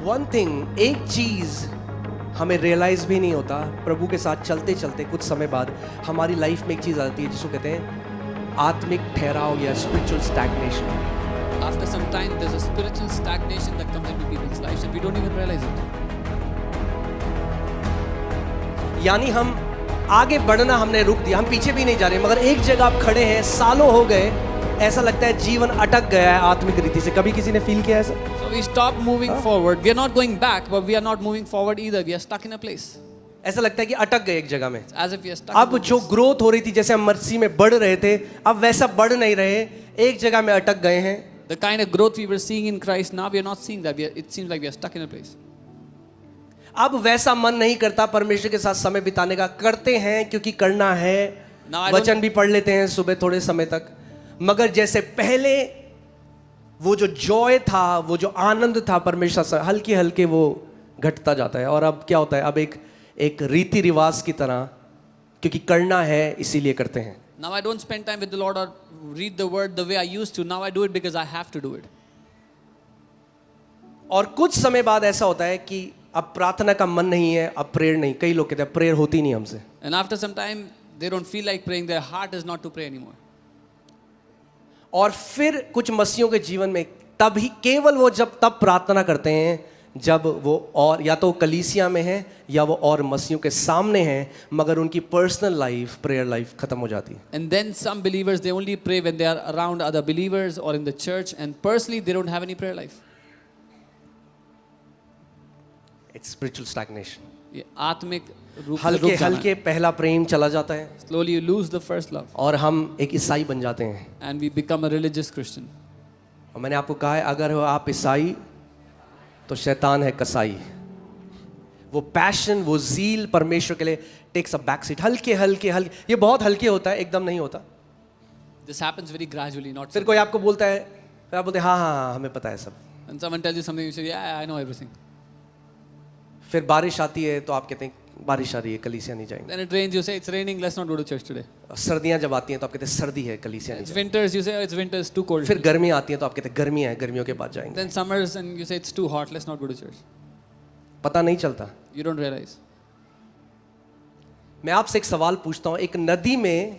One thing, एक चीज हमें रियलाइज भी नहीं होता, प्रभु के साथ चलते चलते कुछ समय बाद हमारी लाइफ में एक चीज आती है जिसको कहते हैं आत्मिक ठहराव या spiritual stagnation. After some time, there's a spiritual stagnation that comes into people's lives and we don't even realize it. यानी हम आगे बढ़ना हमने रुक दिया, हम पीछे भी नहीं जा रहे, मगर एक जगह आप खड़े हैं, सालों हो गए, ऐसा लगता है जीवन अटक गया है आत्मिक रीति से. कभी किसी ने फील किया ऐसा? So we stop moving forward. We are not going back, but we are not moving forward either. We are stuck in a place. ऐसा लगता है कि अटक गए एक जगह में. As if we are stuck. अब जो ग्रोथ हो रही थी, जैसे हम मसीह में बढ़ रहे थे, अब वैसा बढ़ नहीं रहे, एक जगह में अटक गए हैं. The kind of growth we were seeing in Christ, now we are not seeing that. It seems like we are stuck in a place. अब वैसा मन नहीं करता परमेश्वर के साथ समय बिताने का. करते हैं क्योंकि करना है, वचन भी पढ़ लेते हैं सुबह थोड़े समय तक, मगर जैसे पहले वो जो जॉय था, वो जो आनंद था परमेश्वर से, हल्के हल्के वो घटता जाता है. और अब क्या होता है, अब एक रीति रिवाज की तरह, क्योंकि करना है इसीलिए करते हैं. Now I don't spend time with the Lord or read the word the way I used to. Now I do it because I have to do it. और कुछ समय बाद ऐसा होता है कि अब प्रार्थना का मन नहीं है, अब प्रेयर नहीं. कई लोग कहते हैं प्रेयर होती नहीं हमसे. And after some time they don't feel like praying. Their heart is not to pray anymore. और फिर कुछ मसीहों के जीवन में तभी केवल वो तब प्रार्थना करते हैं जब वो और या तो कलीसिया में है या वो और मसीहों के सामने हैं, मगर उनकी पर्सनल लाइफ, प्रेयर लाइफ खत्म हो जाती है. And then some believers, they only pray when they are around other believers or in the church, and personally they don't have any prayer life. It's spiritual stagnation. ये आत्मिक रूप से हल्के रुक जाना हल्के पहला प्रेम चला जाता है है. Slowly you lose the first love और हम एक ईसाई बन जाते हैं. and we become a religious Christian. और मैंने आपको कहा है, अगर हो आप ईसाई तो शैतान है कसाई. वो पैशन, वो ज़ील परमेश्वर के लिए टेक्स अ बैक सीट. हल्के हल्के हल्के, ये बहुत हल्के होता है, एकदम नहीं होता. This happens very gradually, not फिर कोई आपको बोलता है, फिर आप बोलते हैं हाँ हाँ हाँ हमें पता है सब. when someone tells you something you say yeah I know everything. फिर बारिश आती है तो आप कहते हैं बारिश आ रही है, कलीसिया नहीं जाएंगे. Then it rains, you say it's raining, let's not go to church today. सर्दियाँ जब आती हैं तो आप कहते हैं सर्दी है, कलीसिया नहीं It's जाएंगे. winters, you say oh, it's winter, it's too cold. फिर गर्मी आती है तो आप कहते हैं गर्मियाँ हैं, गर्मियों के बाद जाएंगे. Then summers and you say it's too hot, let's not go to church. पता नहीं चलता. You don't realize. मैं आपसे एक सवाल पूछता हूँ, एक नदी में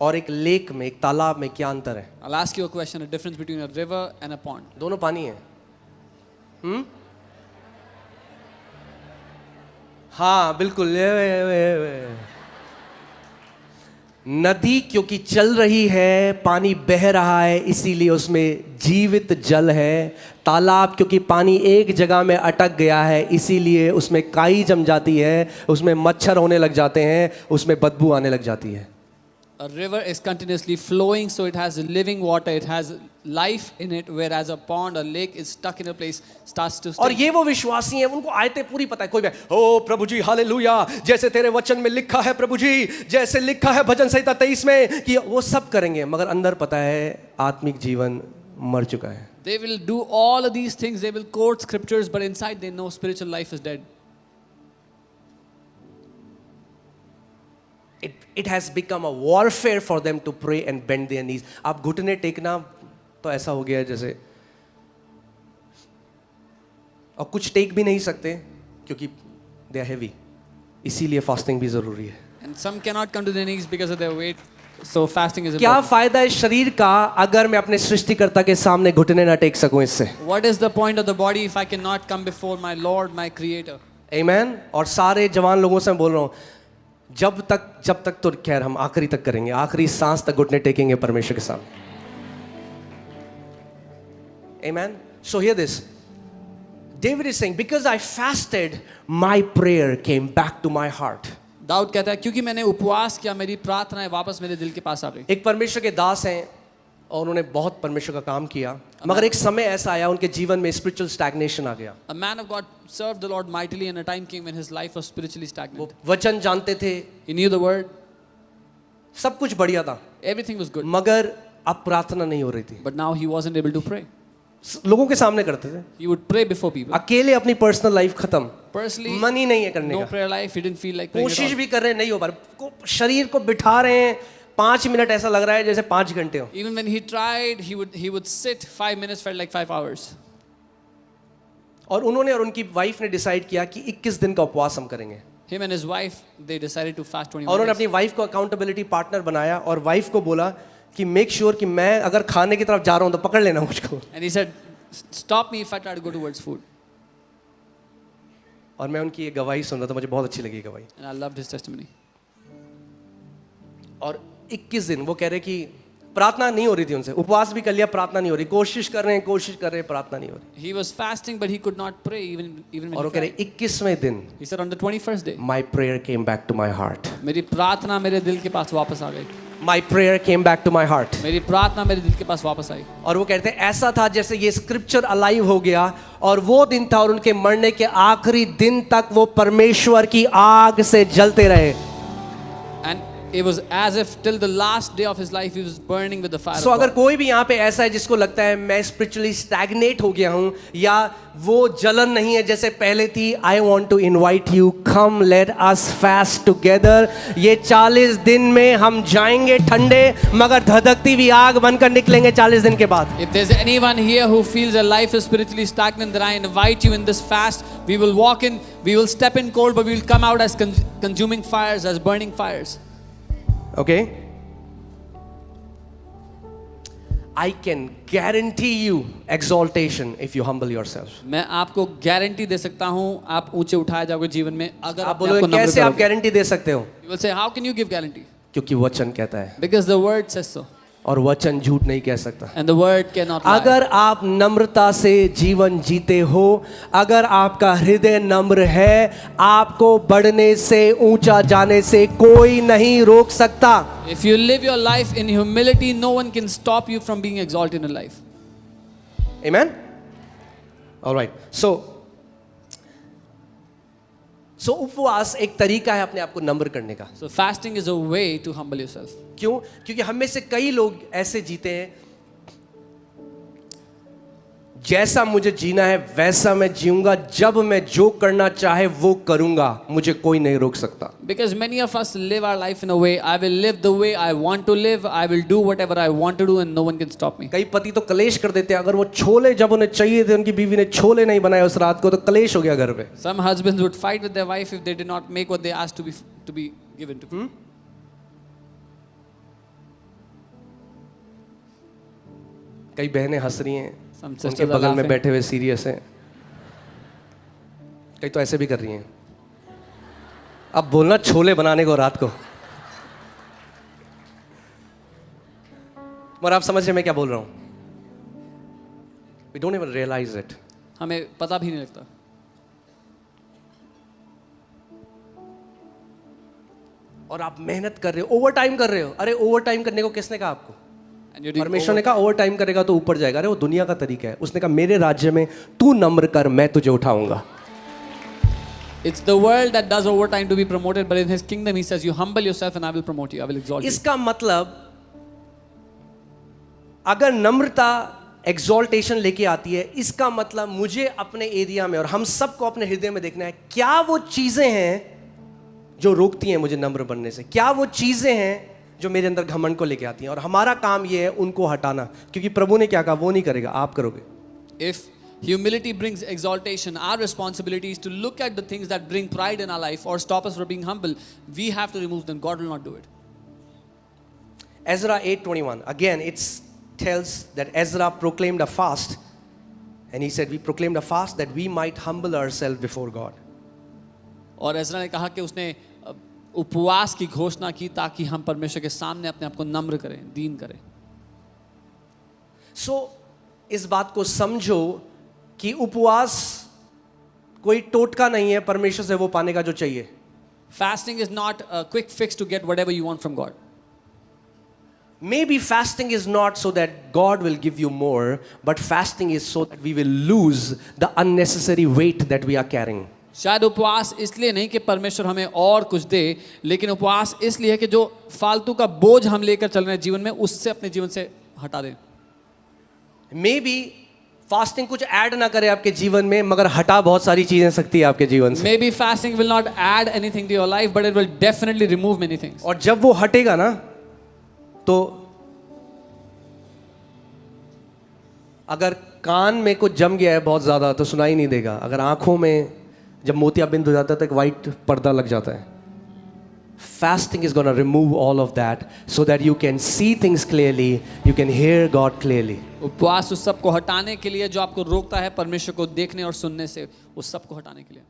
और एक लेक में, एक तालाब में क्या अंतर है? I'll ask you a question, a difference between a river and a pond. दोनों पानी है. हाँ बिल्कुल. नदी क्योंकि चल रही है, पानी बह रहा है, इसीलिए उसमें जीवित जल है. तालाब क्योंकि पानी एक जगह में अटक गया है, इसीलिए उसमें काई जम जाती है, उसमें मच्छर होने लग जाते हैं, उसमें बदबू आने लग जाती है. A river is continuously flowing, so it has living water, it has life in it, whereas a pond or lake is stuck in a place, starts to और stink. ये वो विश्वासी हैं, उनको आयतें पूरी पता है. कोई भी ओ प्रभु जी हालेलुया, जैसे तेरे वचन में लिखा है प्रभु जी, जैसे लिखा है भजन संहिता 23 में, कि वो सब करेंगे, मगर अंदर पता है आत्मिक जीवन मर चुका है. They will do all of these things, they will quote scriptures, but inside they know spiritual life is dead. It has become a warfare for them to pray and bend their knees. आप घुटने टेकना तो ऐसा हो गया है जैसे, और कुछ टेक भी नहीं सकते क्योंकि they are heavy. इसीलिए फास्टिंग भी जरूरी है. And some cannot come to their knees because of their weight, so fasting is क्या important. फायदा है शरीर का अगर मैं अपने सृष्टिकर्ता के सामने घुटने ना टेक सकूं इससे? What is the point of the body if I cannot come before my Lord, my Creator? Amen. और सारे जवान लोगों से मैं बोल रहा हूँ, जब तक तो खैर हम आखिरी तक करेंगे, आखिरी सांस तक घुटने टेकेंगे परमेश्वर के सामने. Amen. So hear this. David is saying, because I fasted, my prayer came back to my heart. Dawood कहता है क्योंकि मैंने उपवास किया, मेरी प्रार्थनाएं वापस मेरे दिल के पास आ गई. एक परमेश्वर के दास हैं और उन्होंने बहुत परमेश्वर का काम किया, मगर एक समय ऐसा आया उनके जीवन में स्पिरिचुअल स्टैग्नेशन आ गया. A man of God served the Lord mightily, and a time came when his life was spiritually stagnant. वो वचन जानते थे, He knew the word, सब कुछ बढ़िया था, everything was good, मगर अब प्रार्थना नहीं हो रही थी. but now he wasn't able to pray. लोगों के सामने करते थे, He would pray before people. अकेले अपनी पर्सनल लाइफ खत्म, Personally, मन ही नहीं है करने no का. prayer life. He didn't feel like praying at कोशिश all. भी कर रहे हैं, नहीं हो पा रहा. शरीर को बिठा रहे हैं, 5 मिनट ऐसा लग रहा है जैसे 5 घंटे हो. Even when he tried, he would sit 5 minutes, felt like 5 hours. और उन्होंने और उनकी वाइफ ने डिसाइड किया कि 21 दिन का उपवास हम करेंगे। Him and his wife, they decided to fast 21 और उन्होंने days. अपनी वाइफ को अकाउंटेबिलिटी पार्टनर बनाया और वाइफ को बोला कि मेक श्योर कि मैं अगर खाने की तरफ जा रहा हूं तो पकड़ लेना मुझको। And he said, stop me if I try to go towards food. और मैं उनकी ये गवाही सुन रहा था, मुझे बहुत अच्छी लगी गवाही। And I loved his testimony. और 21 दिन वो कह रहे कि प्रार्थना नहीं हो रही थी उनसे, उपवास भी कर लिया, प्रार्थना नहीं हो रही, कोशिश कर रहे हैं, प्रार्थना नहीं हो रही। He was fasting, but he could not pray even when और वो he कह रहे cried. 21वें दिन He said, on the 21st day, my prayer came back to my heart, मेरी प्रार्थना मेरे दिल के पास वापस आ गई. my prayer came back to my heart। मेरी प्रार्थना मेरे दिल के पास वापस आई. और वो कहते हैं ऐसा था जैसे ये स्क्रिप्चर अलाइव हो गया और वो दिन था और उनके मरने के आखिरी दिन तक वो परमेश्वर की आग से जलते रहे। And it was as if till the last day of his life he was burning with the fire So of अगर God. कोई भी यहाँ पे ऐसा है जिसको लगता है मैं स्पिरिचुअली स्टैग्नेट हो गया हूँ या वो जलन नहीं है जैसे पहले थी, I want to invite you, come let us fast together. ये 40 दिन में हम जाएंगे ठंडे मगर धधकती हुई आग बनकर निकलेंगे 40 दिन के बाद। If there's anyone here who feels their life is spiritually stagnant, then I invite you in this fast. We will walk in, we will step in cold, but we will come out as consuming fires, as burning fires. Okay? I can guarantee you exaltation if you humble yourself. मैं आपको guarantee दे सकता हूँ आप ऊंचे उठाए जाओगे जीवन में अगर आप आप बोलोगे कैसे आप गारंटी दे सकते हो? You will say, how can you give guarantee? क्योंकि वचन कहता है Because the word says so. और वचन झूठ नहीं कह सकता। And the word cannot lie. अगर आप नम्रता से जीवन जीते हो, अगर आपका हृदय नम्र है, आपको बढ़ने से ऊंचा जाने से कोई नहीं रोक सकता। If you live your life in humility, no one can stop you from being exalted in life. Amen? All right. So उपवास एक तरीका है अपने आप को नम्र करने का। So fasting is a way to humble yourself. क्यों? क्योंकि हम में से कई लोग ऐसे जीते हैं, जैसा मुझे जीना है वैसा मैं जीऊंगा, जब मैं जो करना चाहे वो करूंगा, मुझे कोई नहीं रोक सकता। Because many of us live our life in a way, I will live the way I want to live, I will do whatever I want to do and no one can stop me. कई पति तो कलेश कर देते हैं, अगर वो छोले जब उन्हें चाहिए थे, उनकी बीवी ने छोले नहीं बनाए उस रात को, तो कलेश हो गया घर पे। Some husbands would fight with their wife if they did not make what they asked to be given to. कई बहनें हंस रही हैं, Some उनके sisters are बगल में laughing. बैठे हुए सीरियस हैं, कई तो ऐसे भी कर रही हैं। अब बोलना छोले बनाने को रात को, मगर आप समझ रहे मैं क्या बोल रहा हूं? We don't even realize it. हमें पता भी नहीं लगता। और आप मेहनत कर रहे हो, ओवर टाइम कर रहे हो। अरे ओवर टाइम करने को किसने कहा आपको? And you're doing परमेश्वर ने कहा ओवर टाइम करेगा तो ऊपर जाएगा। अरे वो दुनिया का तरीका है। उसने कहा मेरे राज्य में तू नम्र कर, मैं तुझे उठाऊंगा। It's the world that does overtime to be promoted, but in his kingdom he says, you humble yourself and I will promote you, I will exalt you. इसका मतलब अगर नम्रता एक्सॉल्टेशन लेके आती है, इसका मतलब मुझे अपने एरिया में और हम सबको अपने हृदय में देखना है क्या वो चीजें हैं जो रोकती हैं मुझे नम्र बनने से, क्या वो चीजें हैं जो मेरे अंदर घमंड को लेके आती हैं, और हमारा काम ये है उनको हटाना। क्योंकि प्रभु ने क्या कहा, वो नहीं करेगा, आप करोगे। If humility brings exaltation, our responsibility is to look at the things that bring pride in our life or stop us from being humble. We have to remove them. God will not do it. Ezra 8:21, again it tells that Ezra proclaimed a fast, and he said we proclaimed a fast that we might humble ourselves before God. और Ezra ने कहा कि उसने उपवास की घोषणा की ताकि हम परमेश्वर के सामने अपने आप को नम्र करें, दीन करें। So इस बात को समझो कि उपवास कोई टोटका नहीं है परमेश्वर से वो पाने का जो चाहिए। Fasting is not a quick fix to get whatever you want from God. Maybe fasting is not so that God will give you more, but fasting is so that we will lose the unnecessary weight that we are carrying. शायद उपवास इसलिए नहीं कि परमेश्वर हमें और कुछ दे, लेकिन उपवास इसलिए है कि जो फालतू का बोझ हम लेकर चल रहे हैं जीवन में, उससे अपने जीवन से हटा दें। Maybe फास्टिंग कुछ ऐड ना करे आपके जीवन में, मगर हटा बहुत सारी चीजें सकती है आपके जीवन से। Maybe fasting will not add anything to your life, but it will definitely remove many things. और जब वो हटेगा ना, तो अगर कान में कुछ जम गया है बहुत ज़्यादा तो सुनाई नहीं देगा, अगर आंखों में जब मोतियाबिंद हो जाता है तो एक वाइट पर्दा लग जाता है. Fasting is going to remove all of that so that you can see things clearly, you can hear God clearly. उपवास उस सब को हटाने के लिए जो आपको रोकता है परमेश्वर को देखने और सुनने से, उस सब को हटाने के लिए.